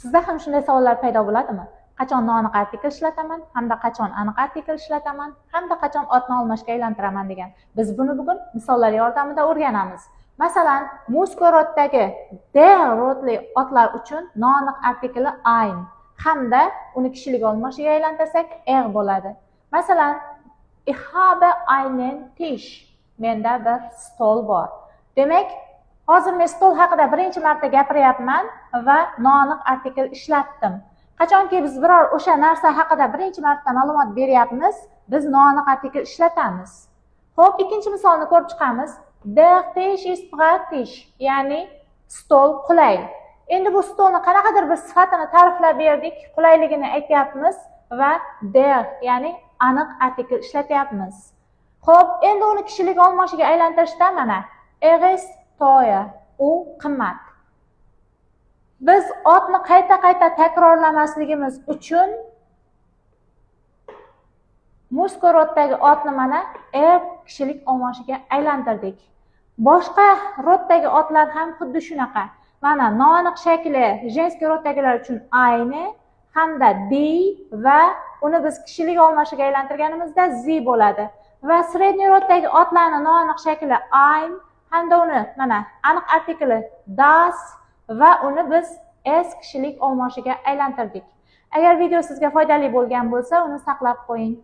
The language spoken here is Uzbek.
Sizda ham shunday savollar paydo bo'ladimi? Qachon noaniq artikl ishlataman, hamda qachon aniq artikl ishlataman, hamda qachon otni olmashga aylantiraman degan. Biz buni bugun misollar yordamida o'rganamiz. Masalan, Muskorodagi der rodli otlar uchun noaniq artikli ein hamda uni kishilik olmashiga aylantirsak bo'ladi. Masalan, ich habe einen Tisch. Menda bir stol bor. Demak, hozir men stol haqida birinchi marta gapiryapman va noaniq artikl ishlatdim. Qachonki biz biror o'sha narsa haqida birinchi marta ma'lumot beryapmiz, biz noaniq artikl ishlatamiz. Xo'p, ikkinchi misolni ko'rib chiqamiz. Der Tisch ist praktisch, ya'ni stol qulay. Endi bu stolni qanaqadir bir sifatini ta'riflab berdik, qulayligini aytyapmiz va der, ya'ni aniq artikl ishlatyapmiz. Xo'p, endi uni kishilik olmashiga aylantirishda mana ist teuer, u qimmat. Biz otni qayta-qayta takrorlamasligimiz uchun Muskoroddagi otni mana kishilik olmashiga aylantirdik. Boshqa roddagi otlar ham xuddi shunaqa. Mana noaniq shakli jenskiy roddagilar uchun ayni hamda di va uni biz kishilik olmashiga aylantirganimizda zi bo'ladi. Va sredniy roddagi otlarning noaniq shakli ein hamda uni mana aniq artikli das va uni biz s kishilik olmashiga aylantirdik. Agar video sizga foydali bo'lgan bo'lsa, uni saqlab qo'ying.